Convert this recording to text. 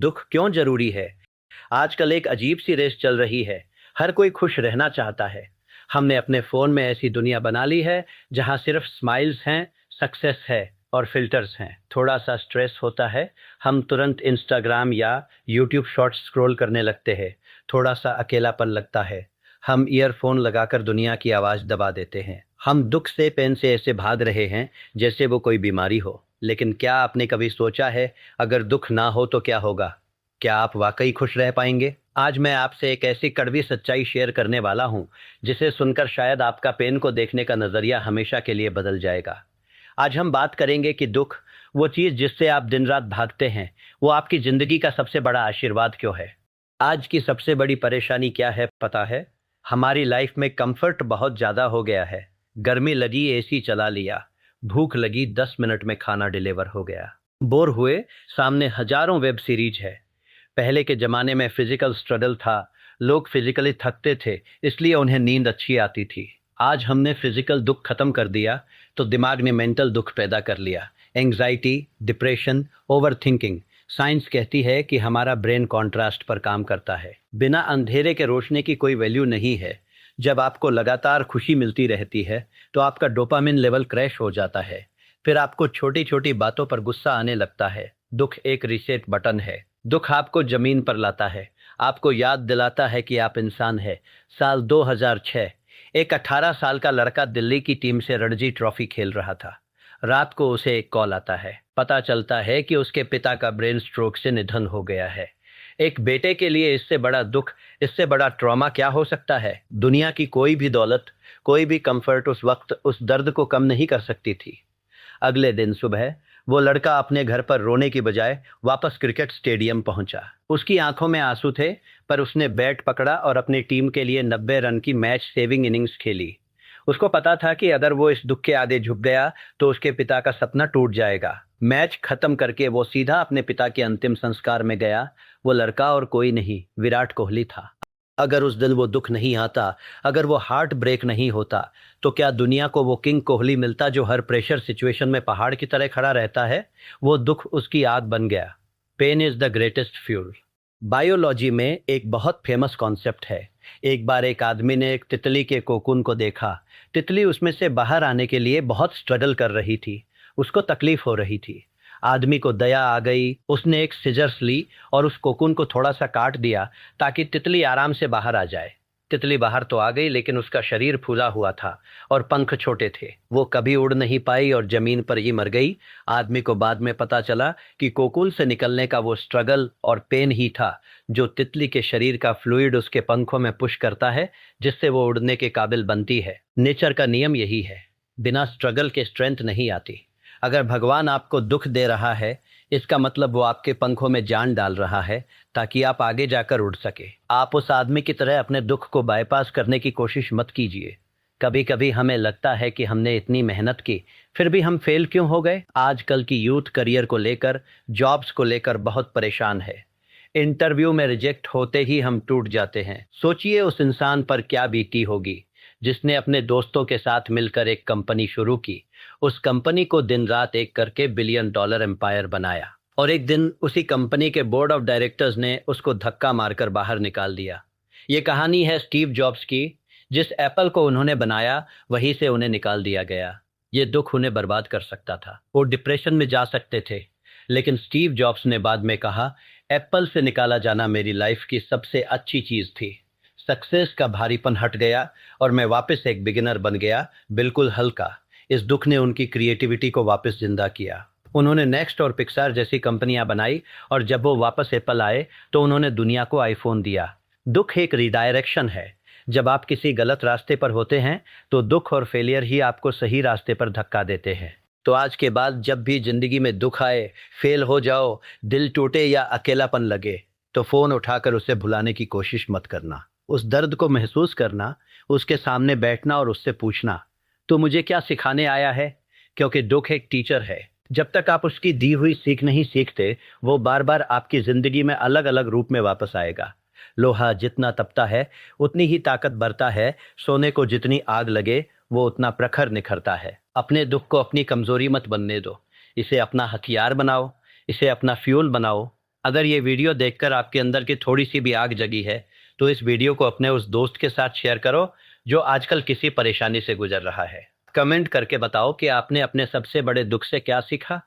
दुख क्यों जरूरी है। आजकल एक अजीब सी रेस चल रही है। हर कोई खुश रहना चाहता है। हमने अपने फोन में ऐसी दुनिया बना ली है जहां सिर्फ स्माइल्स हैं, सक्सेस है और फिल्टर्स हैं। थोड़ा सा स्ट्रेस होता है, हम तुरंत इंस्टाग्राम या यूट्यूब शॉर्ट्स स्क्रॉल करने लगते हैं। थोड़ा सा अकेलापन लगता है, हम ईयरफोन लगाकर दुनिया की आवाज़ दबा देते हैं। हम दुख से, पेन से ऐसे भाग रहे हैं जैसे वो कोई बीमारी हो। लेकिन क्या आपने कभी सोचा है, अगर दुख ना हो तो क्या होगा? क्या आप वाकई खुश रह पाएंगे? आज मैं आपसे एक ऐसी कड़वी सच्चाई शेयर करने वाला हूं जिसे सुनकर शायद आपका पेन को देखने का नजरिया हमेशा के लिए बदल जाएगा। आज हम बात करेंगे कि दुख, वो चीज जिससे आप दिन रात भागते हैं, वो आपकी जिंदगी का सबसे बड़ा आशीर्वाद क्यों है। आज की सबसे बड़ी परेशानी क्या है पता है? हमारी लाइफ में कंफर्ट बहुत ज्यादा हो गया है। गर्मी लगी, एसी चला लिया। भूख लगी, 10 मिनट में खाना डिलीवर हो गया। बोर हुए, सामने हजारों वेब सीरीज है। पहले के जमाने में फिजिकल स्ट्रगल था। लोग फिजिकली थकते थे, इसलिए उन्हें नींद अच्छी आती थी। आज हमने फिजिकल दुख खत्म कर दिया तो दिमाग ने मेंटल दुख पैदा कर लिया। Anxiety, depression, over thinking. Science कहती है कि हमारा ब्रेन कॉन्ट्रास्ट पर काम करता है। बिना अंधेरे के रोशनी की कोई वैल्यू नहीं है। जब आपको लगातार खुशी मिलती रहती है तो आपका डोपामिन लेवल क्रैश हो जाता है। फिर आपको छोटी छोटी बातों पर गुस्सा आने लगता है। दुख एक रीसेट बटन है। दुख आपको जमीन पर लाता है, आपको याद दिलाता है कि आप इंसान हैं। साल 2006, एक 18 साल का लड़का दिल्ली की टीम से रणजी ट्रॉफी खेल रहा था। रात को उसे एक कॉल आता है। पता चलता है कि उसके पिता का ब्रेन स्ट्रोक से निधन हो गया है। एक बेटे के लिए इससे बड़ा दुख, इससे बड़ा ट्रॉमा क्या हो सकता है? दुनिया की कोई भी दौलत, कोई भी कंफर्ट उस वक्त उस दर्द को कम नहीं कर सकती थी। अगले दिन सुबह वो लड़का अपने घर पर रोने की बजाय वापस क्रिकेट स्टेडियम पहुंचा। उसकी आंखों में आंसू थे, पर उसने बैट पकड़ा और अपनी टीम के लिए 90 रन की मैच सेविंग इनिंग्स खेली। उसको पता था कि अगर वो इस दुख के आगे झुक गया तो उसके पिता का सपना टूट जाएगा। मैच खत्म करके वो सीधा अपने पिता के अंतिम संस्कार में गया। वो लड़का और कोई नहीं, विराट कोहली था। अगर उस दिन वो दुख नहीं आता, अगर वो हार्ट ब्रेक नहीं होता, तो क्या दुनिया को वो किंग कोहली मिलता जो हर प्रेशर सिचुएशन में पहाड़ की तरह खड़ा रहता है? वो दुख उसकी आग बन गया। Pain is the greatest fuel. Biology में एक बहुत फेमस कॉन्सेप्ट है। एक बार एक आदमी ने एक तितली के कोकून को देखा। तितली उसमें से बाहर आने के लिए बहुत स्ट्रगल कर रही थी। उसको तकलीफ हो रही थी। आदमी को दया आ गई। उसने एक सिजर्स ली और उस कोकून को थोड़ा सा काट दिया ताकि तितली आराम से बाहर आ जाए। तितली बाहर तो आ गई, लेकिन उसका शरीर फूला हुआ था और पंख छोटे थे। वो कभी उड़ नहीं पाई और जमीन पर ही मर गई। आदमी को बाद में पता चला कि कोकून से निकलने का वो स्ट्रगल और पेन ही था जो तितली के शरीर का फ्लूइड उसके पंखों में पुश करता है, जिससे वो उड़ने के काबिल बनती है। नेचर का नियम यही है, बिना स्ट्रगल के स्ट्रेंथ नहीं आती। अगर भगवान आपको दुख दे रहा है, इसका मतलब वो आपके पंखों में जान डाल रहा है ताकि आप आगे जाकर उड़ सके। आप उस आदमी की तरह अपने दुख को बाईपास करने की कोशिश मत कीजिए। कभी कभी हमें लगता है कि हमने इतनी मेहनत की, फिर भी हम फेल क्यों हो गए। आजकल की यूथ करियर को लेकर, जॉब्स को लेकर बहुत परेशान है। इंटरव्यू में रिजेक्ट होते ही हम टूट जाते हैं। सोचिए उस इंसान पर क्या बीती होगी जिसने अपने दोस्तों के साथ मिलकर एक कंपनी शुरू की। उस कंपनी को दिन रात एक करके $1 बिलियन एम्पायर बनाया, और एक दिन उसी कंपनी के बोर्ड ऑफ डायरेक्टर्स ने उसको धक्का मारकर बाहर निकाल दिया। ये कहानी है स्टीव जॉब्स की। जिस एप्पल को उन्होंने बनाया, वहीं से उन्हें निकाल दिया गया। ये दुख उन्हें बर्बाद कर सकता था। वो डिप्रेशन में जा सकते थे, लेकिन स्टीव जॉब्स ने बाद में कहा, एप्पल से निकाला जाना मेरी लाइफ की सबसे अच्छी चीज थी। सक्सेस का भारीपन हट गया और मैं वापस एक बिगिनर बन गया, बिल्कुल हल्का। इस दुख ने उनकी क्रिएटिविटी को वापस जिंदा किया। उन्होंने नेक्स्ट और पिक्सार जैसी कंपनियां बनाई, और जब वो वापस एप्पल आए तो उन्होंने दुनिया को आईफोन दिया। दुख एक रिडायरेक्शन है। जब आप किसी गलत रास्ते पर होते हैं तो दुख और फेलियर ही आपको सही रास्ते पर धक्का देते हैं। तो आज के बाद जब भी जिंदगी में दुख आए, फेल हो जाओ, दिल टूटे या अकेलापन लगे, तो फोन उठाकर उसे भुलाने की कोशिश मत करना। उस दर्द को महसूस करना, उसके सामने बैठना और उससे पूछना, तो मुझे क्या सिखाने आया है? क्योंकि दुख एक टीचर है। जब तक आप उसकी दी हुई सीख नहीं सीखते, वो बार बार आपकी जिंदगी में अलग अलग रूप में वापस आएगा। लोहा जितना तपता है उतनी ही ताकत बढ़ता है। सोने को जितनी आग लगे वो उतना प्रखर निखरता है। अपने दुख को अपनी कमजोरी मत बनने दो। इसे अपना हथियार बनाओ, इसे अपना फ्यूल बनाओ। अगर ये वीडियो देखकर आपके अंदर की थोड़ी सी भी आग जगी है तो इस वीडियो को अपने उस दोस्त के साथ शेयर करो जो आजकल किसी परेशानी से गुजर रहा है। कमेंट करके बताओ कि आपने अपने सबसे बड़े दुख से क्या सीखा।